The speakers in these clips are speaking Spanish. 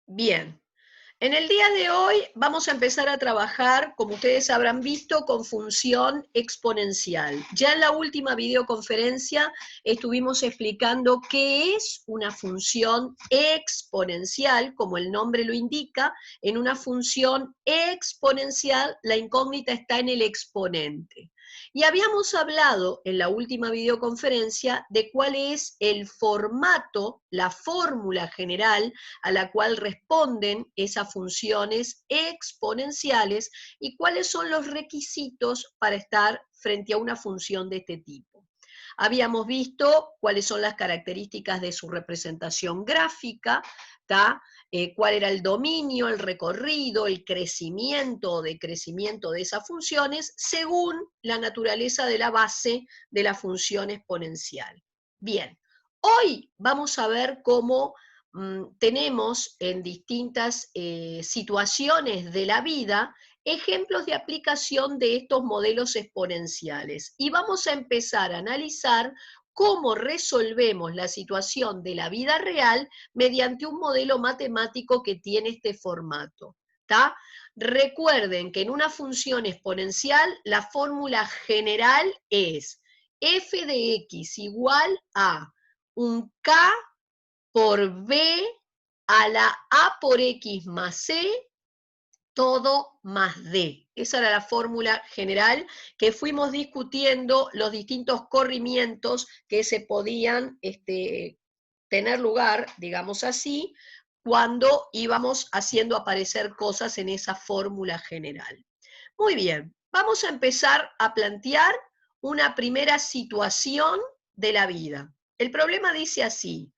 Bien, en el día de hoy vamos a empezar a trabajar, como ustedes habrán visto, con función exponencial. Ya en la última videoconferencia estuvimos explicando qué es una función exponencial, como el nombre lo indica. En una función exponencial la incógnita está en el exponente. Y habíamos hablado en la última videoconferencia de cuál es el formato, la fórmula general a la cual responden esas funciones exponenciales y cuáles son los requisitos para estar frente a una función de este tipo. Habíamos visto cuáles son las características de su representación gráfica, cuál era el dominio, el recorrido, el crecimiento o decrecimiento de esas funciones según la naturaleza de la base de la función exponencial. Bien, hoy vamos a ver cómo tenemos en distintas situaciones de la vida ejemplos de aplicación de estos modelos exponenciales. Y vamos a empezar a analizar cómo resolvemos la situación de la vida real mediante un modelo matemático que tiene este formato. ¿Tá? Recuerden que en una función exponencial la fórmula general es f de x igual a un k por b a la a por x más c, todo más d. Esa era la fórmula general que fuimos discutiendo los distintos corrimientos que se podían tener lugar, digamos así, cuando íbamos haciendo aparecer cosas en esa fórmula general. Muy bien, vamos a empezar a plantear una primera situación de la vida. El problema dice así: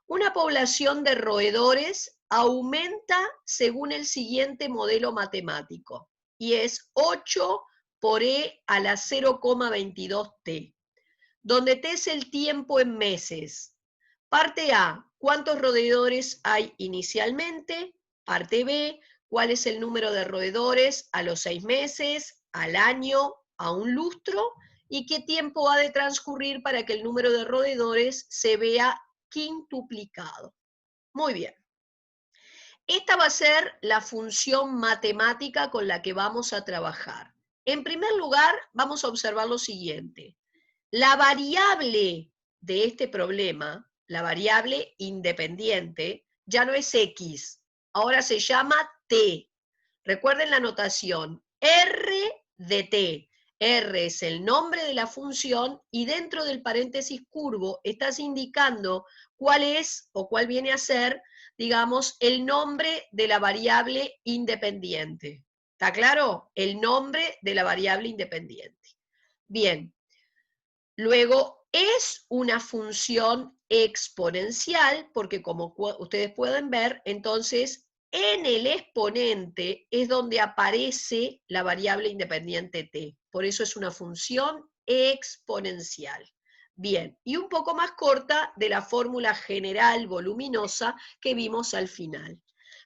una población de roedores aumenta según el siguiente modelo matemático, y es 8 por e a la 0,22t, donde t es el tiempo en meses. Parte A, ¿cuántos roedores hay inicialmente? Parte B, ¿cuál es el número de roedores a los 6 meses, al año, a un lustro? ¿Y qué tiempo ha de transcurrir para que el número de roedores se vea quintuplicado? Muy bien. Esta va a ser la función matemática con la que vamos a trabajar. En primer lugar, vamos a observar lo siguiente. La variable de este problema, la variable independiente, ya no es x, ahora se llama t. Recuerden la notación, r de t. R es el nombre de la función y dentro del paréntesis curvo estás indicando cuál es o cuál viene a ser, digamos, el nombre de la variable independiente. ¿Está claro? El nombre de la variable independiente. Bien. Luego, es una función exponencial, porque como ustedes pueden ver, entonces en el exponente es donde aparece la variable independiente t. Por eso es una función exponencial. Bien, y un poco más corta de la fórmula general voluminosa que vimos al final.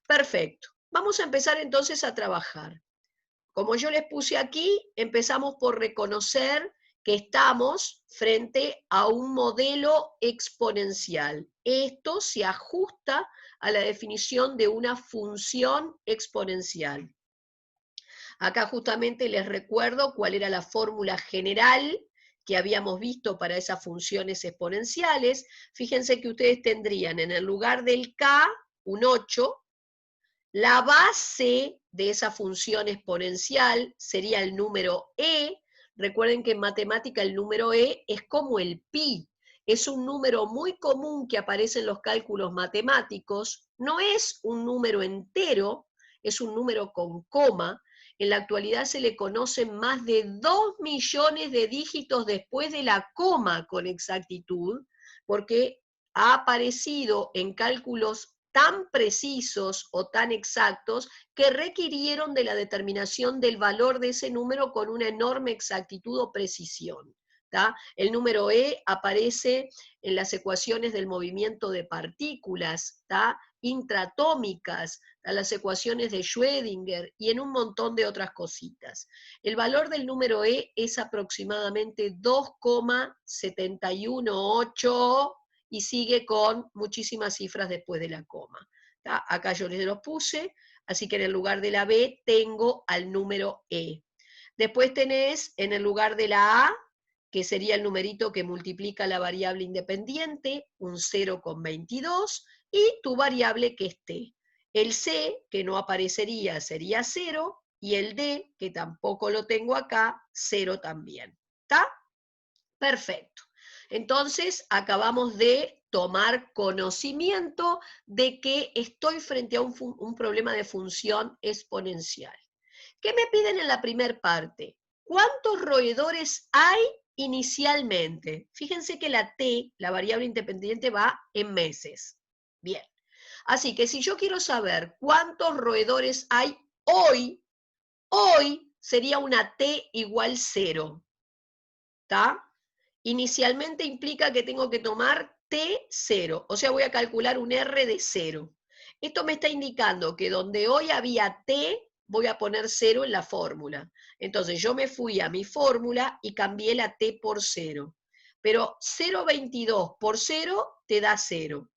Perfecto. Vamos a empezar entonces a trabajar. Como yo les puse aquí, empezamos por reconocer que estamos frente a un modelo exponencial. Esto se ajusta a la definición de una función exponencial. Acá justamente les recuerdo cuál era la fórmula general que habíamos visto para esas funciones exponenciales. Fíjense que ustedes tendrían en el lugar del k un 8, la base de esa función exponencial sería el número e. Recuerden que en matemática el número e es como el pi. Es un número muy común que aparece en los cálculos matemáticos. No es un número entero, es un número con coma. En la actualidad se le conocen más de 2 millones de dígitos después de la coma con exactitud, porque ha aparecido en cálculos tan precisos o tan exactos que requirieron de la determinación del valor de ese número con una enorme exactitud o precisión. ¿Tá? El número E aparece en las ecuaciones del movimiento de partículas, ¿tá? Intratómicas, a las ecuaciones de Schrödinger y en un montón de otras cositas. El valor del número E es aproximadamente 2,718 y sigue con muchísimas cifras después de la coma. ¿tá? Acá yo les los puse, así que en el lugar de la B tengo al número E. Después tenés en el lugar de la A, que sería el numerito que multiplica la variable independiente, un 0,22, y tu variable que es T. El C, que no aparecería, sería 0, y el D, que tampoco lo tengo acá, 0 también. ¿Está? Perfecto. Entonces, acabamos de tomar conocimiento de que estoy frente a un problema de función exponencial. ¿Qué me piden en la primera parte? ¿Cuántos roedores hay inicialmente? Fíjense que la T, la variable independiente, va en meses. Bien. Así que si yo quiero saber cuántos roedores hay hoy, hoy sería una T igual 0. ¿Está? Inicialmente implica que tengo que tomar T0, o sea, voy a calcular un R de 0. Esto me está indicando que donde hoy había T, voy a poner 0 en la fórmula. Entonces yo me fui a mi fórmula y cambié la T por 0. Pero 0,22 por 0 te da 0.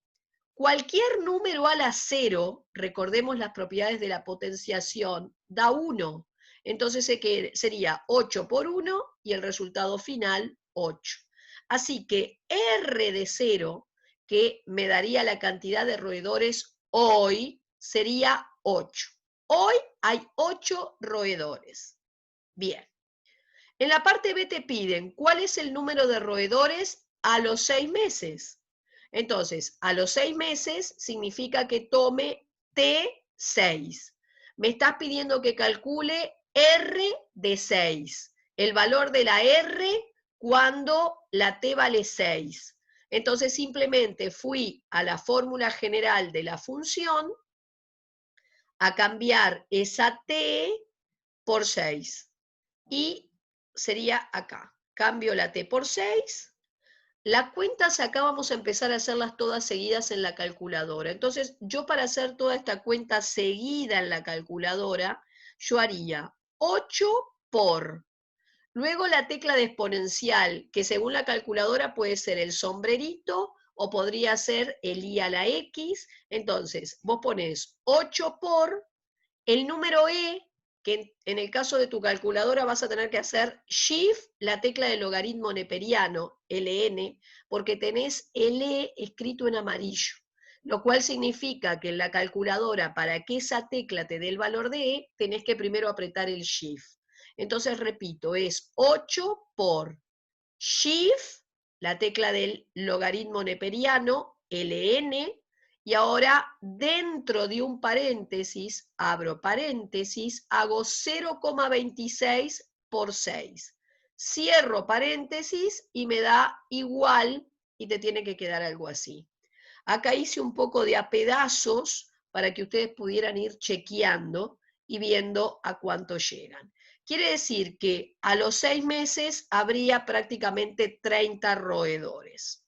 Cualquier número a la 0, recordemos las propiedades de la potenciación, da 1. Entonces sería 8 por 1 y el resultado final 8. Así que R de 0, que me daría la cantidad de roedores hoy, sería 8. Hoy hay 8 roedores. Bien. En la parte B te piden cuál es el número de roedores a los 6 meses. Entonces, a los 6 meses significa que tome T6. Me estás pidiendo que calcule R de 6. El valor de la R cuando la T vale 6. Entonces, simplemente fui a la fórmula general de la función a cambiar esa T por 6. Y sería acá. Cambio la T por 6. Las cuentas acá vamos a empezar a hacerlas todas seguidas en la calculadora. Entonces, yo para hacer toda esta cuenta seguida en la calculadora, yo haría 8 por. Luego la tecla de exponencial, que según la calculadora puede ser el sombrerito o podría ser el I a la X. Entonces, vos ponés 8 por el número E, que en el caso de tu calculadora vas a tener que hacer Shift, la tecla de logaritmo neperiano, LN, porque tenés LE escrito en amarillo, lo cual significa que en la calculadora, para que esa tecla te dé el valor de E, tenés que primero apretar el Shift. Entonces, repito, es 8 por Shift, la tecla del logaritmo neperiano, LN, y ahora dentro de un paréntesis, abro paréntesis, hago 0,26 por 6. Cierro paréntesis y me da igual, y te tiene que quedar algo así. Acá hice un poco de a pedazos para que ustedes pudieran ir chequeando y viendo a cuánto llegan. Quiere decir que a los 6 meses habría prácticamente 30 roedores.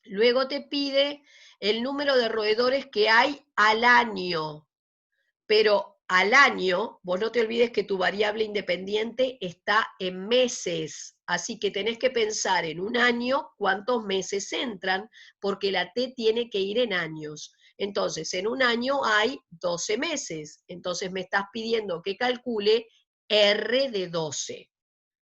Luego te pide el número de roedores que hay al año, pero al año, vos no te olvides que tu variable independiente está en meses, así que tenés que pensar en un año cuántos meses entran, porque la T tiene que ir en años. Entonces, en un año hay 12 meses, entonces me estás pidiendo que calcule R de 12.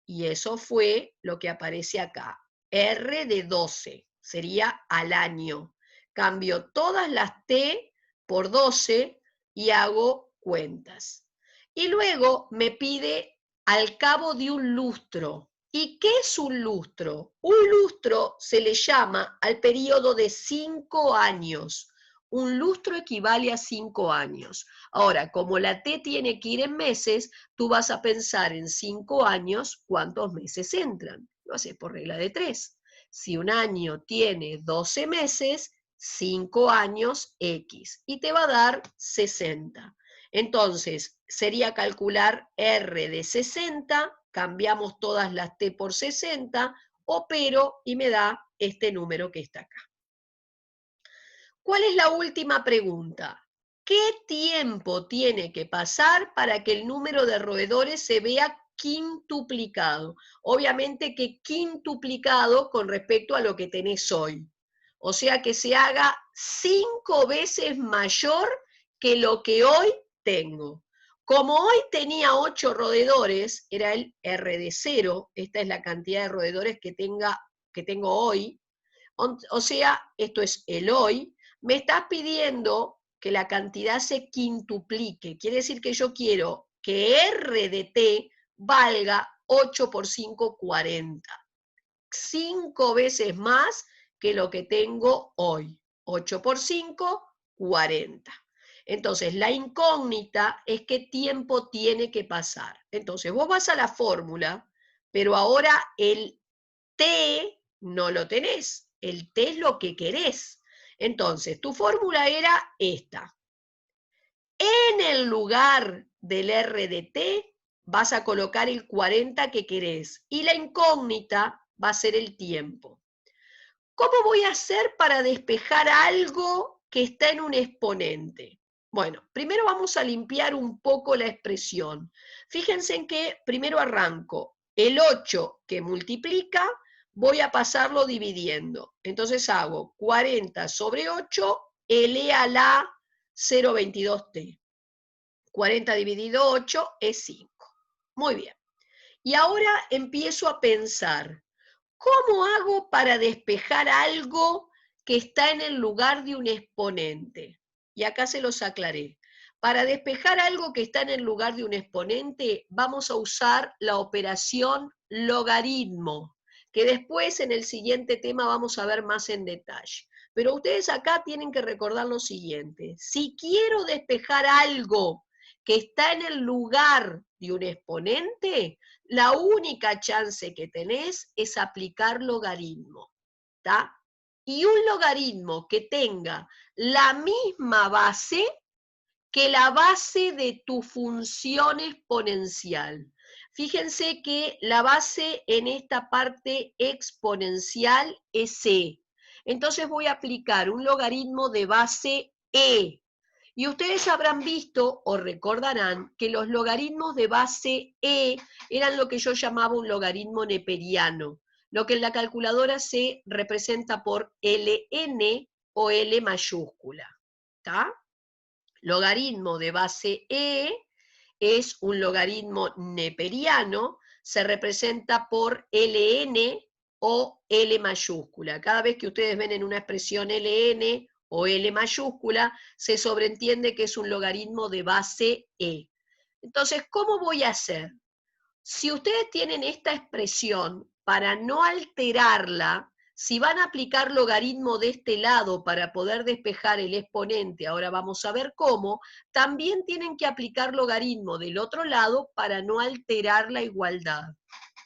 Y eso fue lo que aparece acá. R de 12 sería al año. Cambio todas las T por 12 y hago cuentas. Y luego me pide al cabo de un lustro. ¿Y qué es un lustro? Un lustro se le llama al periodo de 5 años. Un lustro equivale a 5 años. Ahora, como la T tiene que ir en meses, tú vas a pensar en 5 años cuántos meses entran. Lo haces por regla de 3. Si un año tiene 12 meses, 5 años X, y te va a dar 60. Entonces, sería calcular R de 60, cambiamos todas las T por 60, opero y me da este número que está acá. ¿Cuál es la última pregunta? ¿Qué tiempo tiene que pasar para que el número de roedores se vea quintuplicado? Obviamente que quintuplicado con respecto a lo que tenés hoy. O sea que se haga 5 veces mayor que lo que hoy tengo. Como hoy tenía 8 roedores, era el R de 0, esta es la cantidad de roedores que tengo hoy, o sea, esto es el hoy, me estás pidiendo que la cantidad se quintuplique. Quiere decir que yo quiero que R de T valga 8 por 5, 40. 5 veces más que lo que tengo hoy. 8 por 5, 40. Entonces, la incógnita es qué tiempo tiene que pasar. Entonces, vos vas a la fórmula, pero ahora el T no lo tenés. El T es lo que querés. Entonces, tu fórmula era esta. En el lugar del R de T vas a colocar el 40 que querés y la incógnita va a ser el tiempo. ¿Cómo voy a hacer para despejar algo que está en un exponente? Bueno, primero vamos a limpiar un poco la expresión. Fíjense en que primero arranco. El 8 que multiplica, voy a pasarlo dividiendo. Entonces hago 40 sobre 8, L a la 0,22T. 40 dividido 8 es 5. Muy bien. Y ahora empiezo a pensar, ¿cómo hago para despejar algo que está en el lugar de un exponente? Y acá se los aclaré. Para despejar algo que está en el lugar de un exponente, vamos a usar la operación logaritmo, que después en el siguiente tema vamos a ver más en detalle. Pero ustedes acá tienen que recordar lo siguiente. Si quiero despejar algo que está en el lugar de un exponente, la única chance que tenés es aplicar logaritmo, ¿tá? Y un logaritmo que tenga la misma base que la base de tu función exponencial. Fíjense que la base en esta parte exponencial es E. Entonces voy a aplicar un logaritmo de base E. Y ustedes habrán visto o recordarán que los logaritmos de base E eran lo que yo llamaba un logaritmo neperiano, lo que en la calculadora se representa por Ln o L mayúscula. ¿Está? Logaritmo de base E es un logaritmo neperiano, se representa por Ln o L mayúscula. Cada vez que ustedes ven en una expresión Ln o L mayúscula, se sobreentiende que es un logaritmo de base E. Entonces, ¿cómo voy a hacer? Si ustedes tienen esta expresión, para no alterarla, si van a aplicar logaritmo de este lado para poder despejar el exponente, ahora vamos a ver cómo, también tienen que aplicar logaritmo del otro lado para no alterar la igualdad.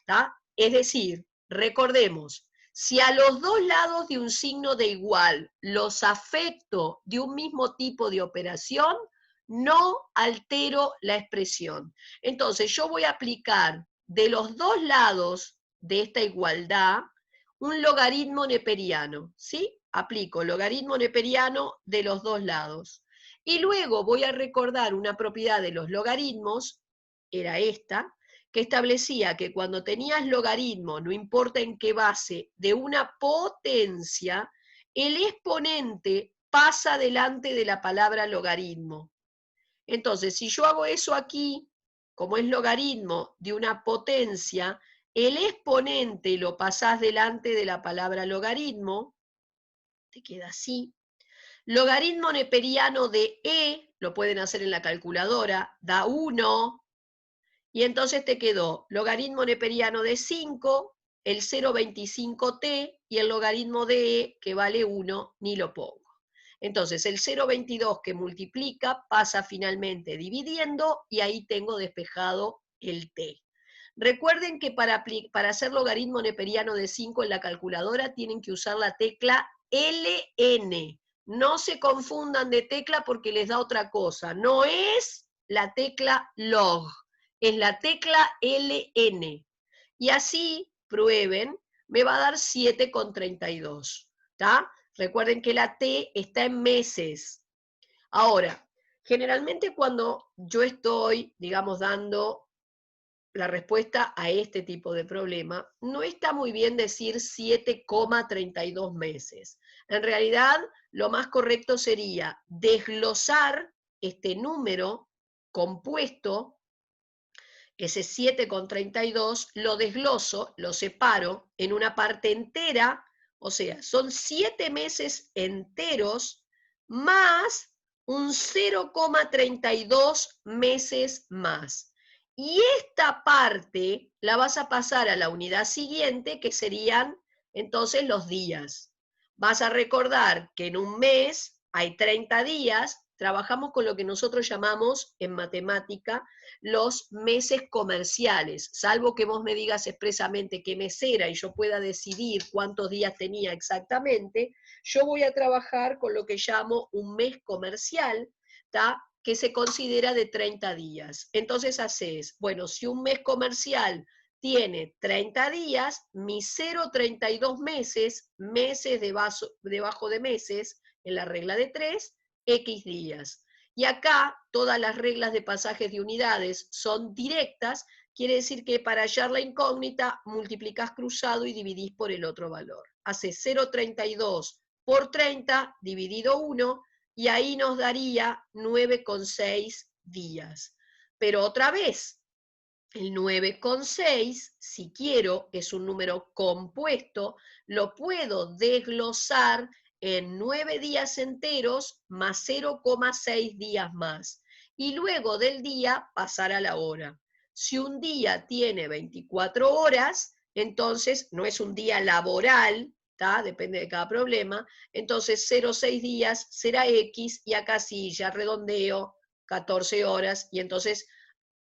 ¿Tá? Es decir, recordemos, si a los dos lados de un signo de igual los afecto de un mismo tipo de operación, no altero la expresión. Entonces yo voy a aplicar de los dos lados de esta igualdad un logaritmo neperiano, ¿sí? Aplico logaritmo neperiano de los dos lados. Y luego voy a recordar una propiedad de los logaritmos, era esta, que establecía que cuando tenías logaritmo, no importa en qué base, de una potencia, el exponente pasa delante de la palabra logaritmo. Entonces, si yo hago eso aquí, como es logaritmo de una potencia, el exponente lo pasás delante de la palabra logaritmo, te queda así. Logaritmo neperiano de E, lo pueden hacer en la calculadora, da 1, y entonces te quedó logaritmo neperiano de 5, el 0,25t, y el logaritmo de E, que vale 1, ni lo pongo. Entonces el 0,22 que multiplica pasa finalmente dividiendo y ahí tengo despejado el t. Recuerden que para hacer logaritmo neperiano de 5 en la calculadora tienen que usar la tecla LN. No se confundan de tecla porque les da otra cosa. No es la tecla log, es la tecla LN. Y así prueben, me va a dar 7,32. ¿Está? Recuerden que la T está en meses. Ahora, generalmente cuando yo estoy, digamos, dando la respuesta a este tipo de problema, no está muy bien decir 7,32 meses. En realidad, lo más correcto sería desglosar este número compuesto, ese 7,32, lo desgloso, lo separo en una parte entera, o sea, son 7 meses enteros más un 0,32 meses más. Y esta parte la vas a pasar a la unidad siguiente, que serían entonces los días. Vas a recordar que en un mes hay 30 días, trabajamos con lo que nosotros llamamos en matemática los meses comerciales, salvo que vos me digas expresamente qué mes era y yo pueda decidir cuántos días tenía exactamente, yo voy a trabajar con lo que llamo un mes comercial, ¿tá? Que se considera de 30 días. Entonces haces, bueno, si un mes comercial tiene 30 días, mis 0,32 meses, debajo de meses, en la regla de 3, X días. Y acá todas las reglas de pasajes de unidades son directas, quiere decir que para hallar la incógnita multiplicás cruzado y dividís por el otro valor. Hace 0,32 por 30 dividido 1 y ahí nos daría 9,6 días. Pero otra vez, el 9,6, si quiero, es un número compuesto, lo puedo desglosar en 9 días enteros más 0,6 días más. Y luego del día pasar a la hora. Si un día tiene 24 horas, entonces no es un día laboral, ¿tá? Depende de cada problema, entonces 0,6 días será X y acá sí, ya redondeo 14 horas y entonces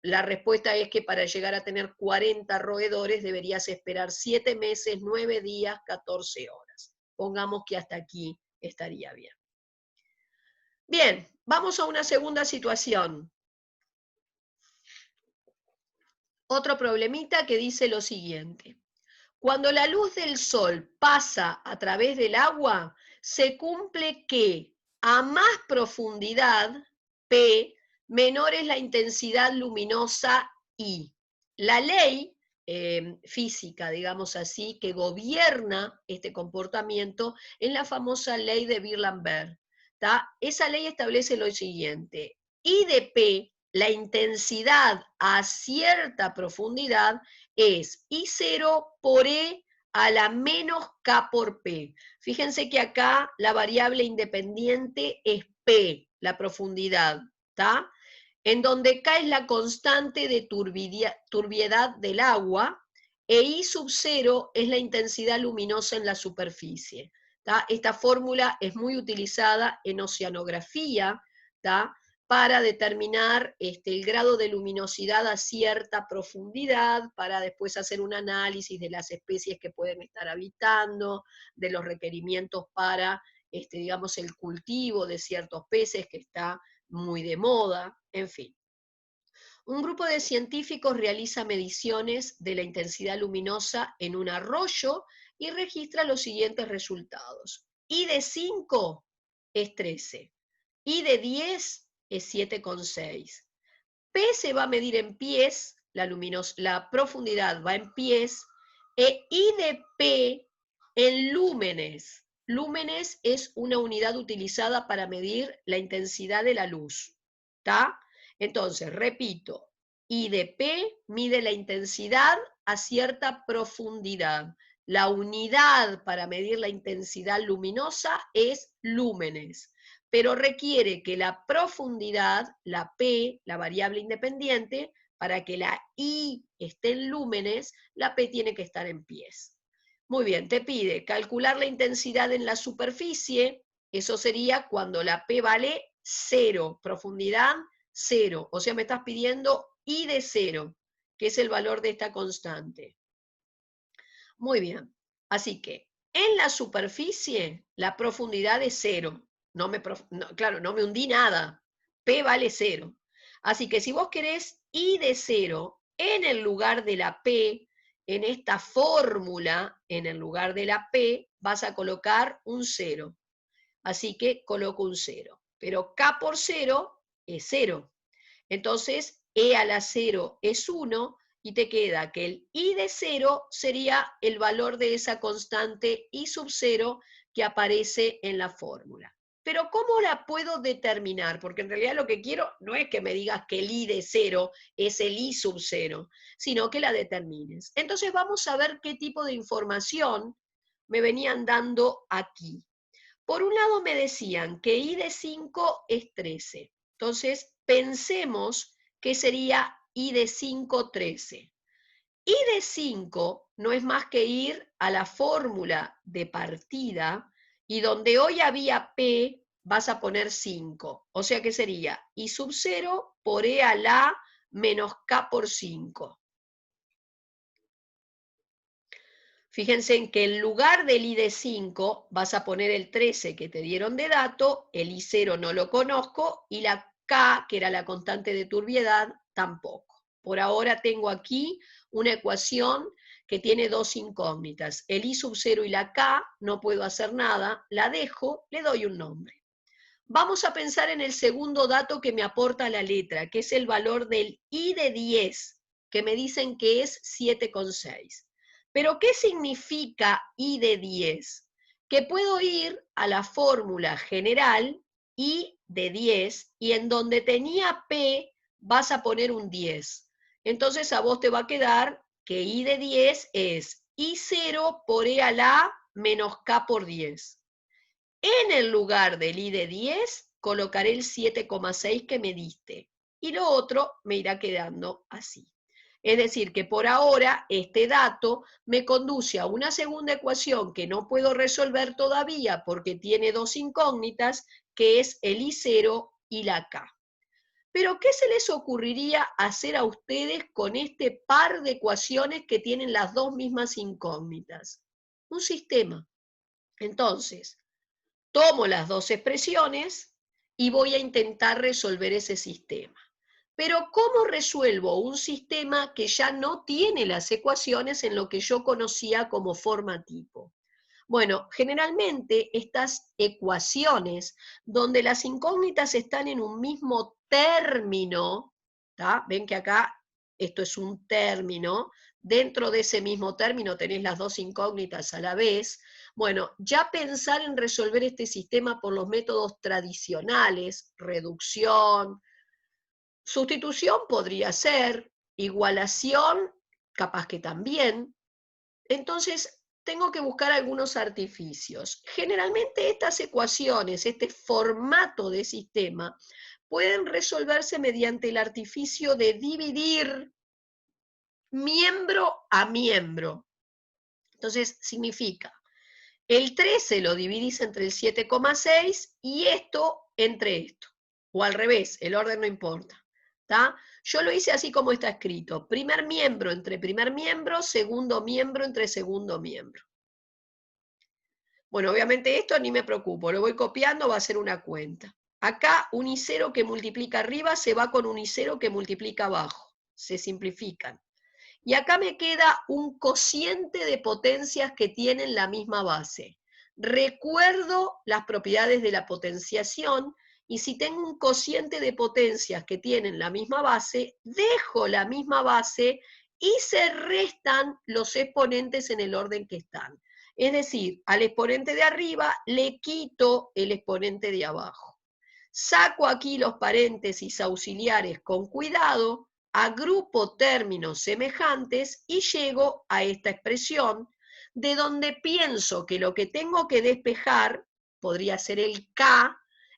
la respuesta es que para llegar a tener 40 roedores deberías esperar 7 meses, 9 días, 14 horas. Pongamos que hasta aquí estaría bien. Bien, vamos a una segunda situación. Otro problemita que dice lo siguiente. Cuando la luz del sol pasa a través del agua, se cumple que a más profundidad, P, menor es la intensidad luminosa I. La ley física, digamos así, que gobierna este comportamiento es la famosa ley de Beer-Lambert. Esa ley establece lo siguiente. I de P, la intensidad a cierta profundidad, es I0 por E a la menos K por P. Fíjense que acá la variable independiente es P, la profundidad, ¿está? En donde K es la constante de turbiedad del agua, e I sub 0 es la intensidad luminosa en la superficie. ¿Tá? Esta fórmula es muy utilizada en oceanografía, ¿tá? Para determinar el grado de luminosidad a cierta profundidad, para después hacer un análisis de las especies que pueden estar habitando, de los requerimientos para, digamos, el cultivo de ciertos peces que está muy de moda, en fin. Un grupo de científicos realiza mediciones de la intensidad luminosa en un arroyo y registra los siguientes resultados. I de 5 es 13, I de 10 es 7,6. P se va a medir en pies, la profundidad va en pies, e I de P en lúmenes. Lúmenes es una unidad utilizada para medir la intensidad de la luz. ¿Está? Entonces, repito, I de P mide la intensidad a cierta profundidad. La unidad para medir la intensidad luminosa es lúmenes, pero requiere que la profundidad, la P, la variable independiente, para que la I esté en lúmenes, la P tiene que estar en pies. Muy bien, te pide calcular la intensidad en la superficie, eso sería cuando la P vale 0, profundidad 0, o sea, me estás pidiendo I de 0, que es el valor de esta constante. Muy bien, así que en la superficie la profundidad es 0, claro, no me hundí nada, P vale 0. Así que si vos querés I de 0 en el lugar de la P, en esta fórmula, en el lugar de la P, vas a colocar un 0. Así que coloco un 0. Pero K por 0 es 0. Entonces, E a la 0 es 1 y te queda que el I de 0 sería el valor de esa constante I sub 0, que aparece en la fórmula. Pero ¿cómo la puedo determinar? Porque en realidad lo que quiero no es que me digas que el I de 0 es el I sub 0, sino que la determines. Entonces vamos a ver qué tipo de información me venían dando aquí. Por un lado me decían que I de 5 es 13. Entonces pensemos que sería I de 5, 13. I de 5 no es más que ir a la fórmula de partida y donde hoy había P vas a poner 5. O sea que sería I sub 0 por E a la menos K por 5. Fíjense en que en lugar del I de 5 vas a poner el 13 que te dieron de dato, el I0 no lo conozco y la K, que era la constante de turbiedad, tampoco. Por ahora tengo aquí una ecuación que tiene dos incógnitas. El I sub 0 y la K, no puedo hacer nada, la dejo, le doy un nombre. Vamos a pensar en el segundo dato que me aporta la letra, que es el valor del I de 10, que me dicen que es 7,6. Pero ¿qué significa I de 10? Que puedo ir a la fórmula general I de 10 y en donde tenía P vas a poner un 10. Entonces a vos te va a quedar que I de 10 es I0 por E a la menos K por 10. En el lugar del I de 10 colocaré el 7,6 que me diste y lo otro me irá quedando así. Es decir, que por ahora este dato me conduce a una segunda ecuación que no puedo resolver todavía porque tiene dos incógnitas, que es el I0 y la K. Pero ¿qué se les ocurriría hacer a ustedes con este par de ecuaciones que tienen las dos mismas incógnitas? Un sistema. Entonces, tomo las dos expresiones y voy a intentar resolver ese sistema. Pero ¿cómo resuelvo un sistema que ya no tiene las ecuaciones en lo que yo conocía como forma tipo? Bueno, generalmente estas ecuaciones donde las incógnitas están en un mismo término, ¿tá? Ven que acá esto es un término, dentro de ese mismo término tenés las dos incógnitas a la vez. Bueno, ya pensar en resolver este sistema por los métodos tradicionales, reducción, sustitución podría ser, igualación, capaz que también. Entonces, tengo que buscar algunos artificios. Generalmente estas ecuaciones, este formato de sistema, pueden resolverse mediante el artificio de dividir miembro a miembro. Entonces, significa, el 13 lo dividís entre el 7,6 y esto entre esto. O al revés, el orden no importa. ¿Tá? Yo lo hice así como está escrito. Primer miembro entre primer miembro, segundo miembro entre segundo miembro. Bueno, obviamente esto ni me preocupo, lo voy copiando, va a ser una cuenta. Acá un I0 que multiplica arriba se va con un I0 que multiplica abajo. Se simplifican. Y acá me queda un cociente de potencias que tienen la misma base. Recuerdo las propiedades de la potenciación y si tengo un cociente de potencias que tienen la misma base, dejo la misma base y se restan los exponentes en el orden que están. Es decir, al exponente de arriba le quito el exponente de abajo. Saco aquí los paréntesis auxiliares con cuidado, agrupo términos semejantes y llego a esta expresión, de donde pienso que lo que tengo que despejar, podría ser el K,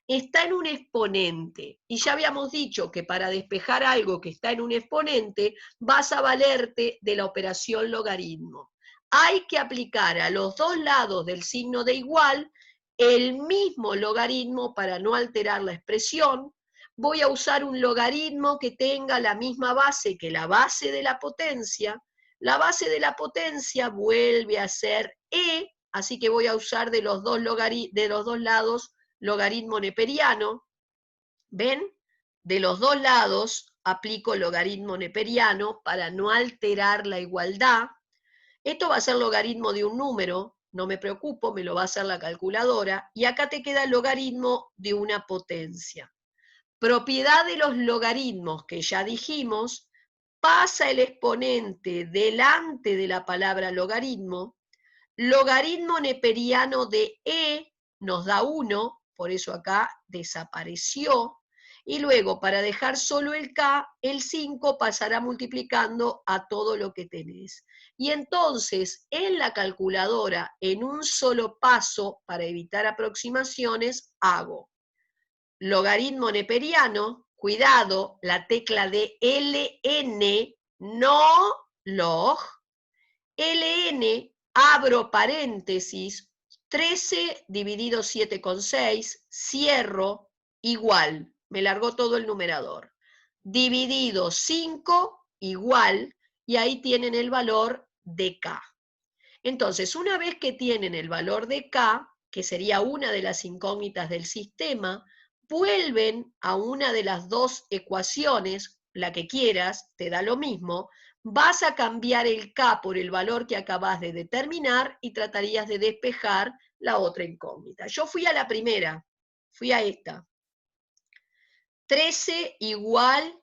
está en un exponente. Y ya habíamos dicho que para despejar algo que está en un exponente, vas a valerte de la operación logaritmo. Hay que aplicar a los dos lados del signo de igual el mismo logaritmo para no alterar la expresión. Voy a usar un logaritmo que tenga la misma base que la base de la potencia. La base de la potencia vuelve a ser E, así que voy a usar de los dos lados logaritmo neperiano. ¿Ven? De los dos lados aplico logaritmo neperiano para no alterar la igualdad. Esto va a ser logaritmo de un número, no me preocupo, me lo va a hacer la calculadora, y acá te queda el logaritmo de una potencia. Propiedad de los logaritmos que ya dijimos, pasa el exponente delante de la palabra logaritmo, logaritmo neperiano de E nos da 1, por eso acá desapareció, y luego para dejar solo el K, el 5 pasará multiplicando a todo lo que tenés. Y entonces en la calculadora, en un solo paso, para evitar aproximaciones, hago logaritmo neperiano, cuidado, la tecla de LN, no log, LN, abro paréntesis, 13 dividido 7,6, cierro, igual, me largó todo el numerador, dividido 5, igual, y ahí tienen el valor de K. Entonces, una vez que tienen el valor de K, que sería una de las incógnitas del sistema, vuelven a una de las dos ecuaciones, la que quieras, te da lo mismo, vas a cambiar el K por el valor que acabas de determinar y tratarías de despejar la otra incógnita. Yo fui a la primera, fui a esta. 13 igual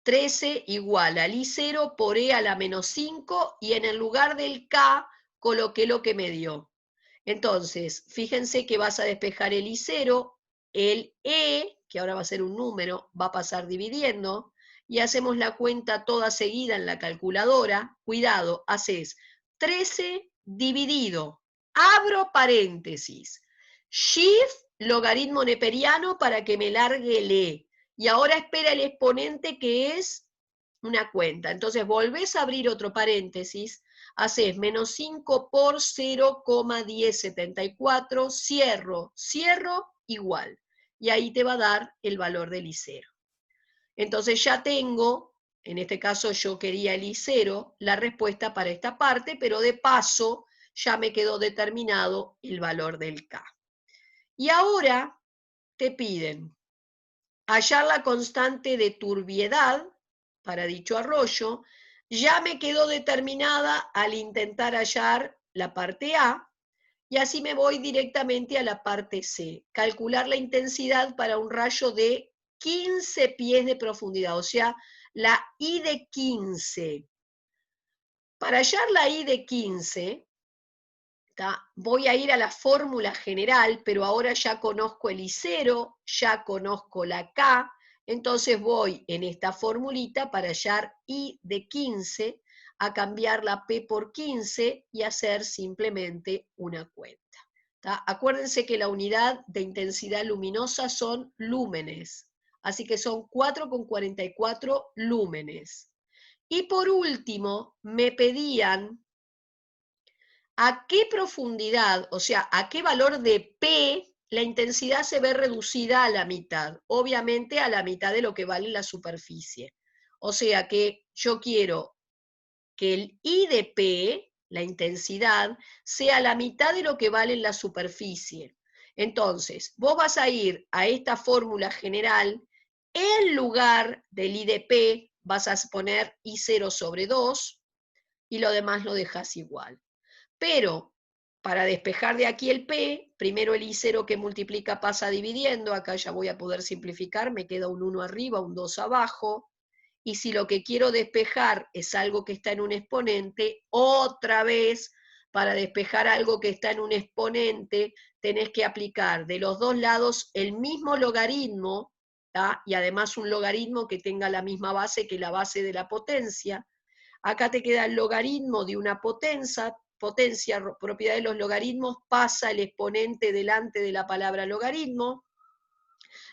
al I0 por E a la menos 5 y en el lugar del K coloqué lo que me dio. Entonces, fíjense que vas a despejar el I0, el E, que ahora va a ser un número, va a pasar dividiendo, y hacemos la cuenta toda seguida en la calculadora. Cuidado, haces 13 dividido, abro paréntesis, shift logaritmo neperiano para que me largue el E. Y ahora espera el exponente que es una cuenta. Entonces volvés a abrir otro paréntesis, haces menos 5 por 0,1074, cierro, igual. Y ahí te va a dar el valor del I0. Entonces ya tengo, en este caso yo quería el I0, la respuesta para esta parte, pero de paso ya me quedó determinado el valor del K. Y ahora te piden hallar la constante de turbiedad para dicho arroyo, ya me quedó determinada al intentar hallar la parte A, y así me voy directamente a la parte C, calcular la intensidad para un rayo de 15 pies de profundidad, o sea, la I de 15. Para hallar la I de 15, voy a ir a la fórmula general, pero ahora ya conozco el I0, ya conozco la K, entonces voy en esta formulita para hallar I de 15, a cambiar la P por 15 y hacer simplemente una cuenta. Acuérdense que la unidad de intensidad luminosa son lúmenes, así que son 4,44 lúmenes. Y por último, me pedían a qué profundidad, o sea, a qué valor de P la intensidad se ve reducida a la mitad, obviamente a la mitad de lo que vale la superficie. O sea que yo quiero que el I de P, la intensidad, sea la mitad de lo que vale la superficie. Entonces, vos vas a ir a esta fórmula general, en lugar del I de P vas a poner I0 sobre 2 y lo demás lo dejas igual. Pero para despejar de aquí el P, primero el I0 que multiplica pasa dividiendo, acá ya voy a poder simplificar, me queda un 1 arriba, un 2 abajo, y si lo que quiero despejar es algo que está en un exponente, otra vez, para despejar algo que está en un exponente, tenés que aplicar de los dos lados el mismo logaritmo, y además un logaritmo que tenga la misma base que la base de la potencia. Acá te queda el logaritmo de una potencia, propiedad de los logaritmos, pasa el exponente delante de la palabra logaritmo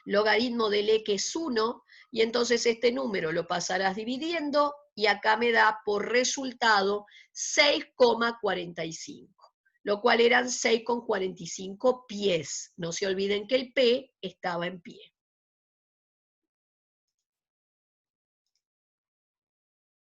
del E que es 1, y entonces este número lo pasarás dividiendo, y acá me da por resultado 6,45, lo cual eran 6,45 pies. No se olviden que el P estaba en pie.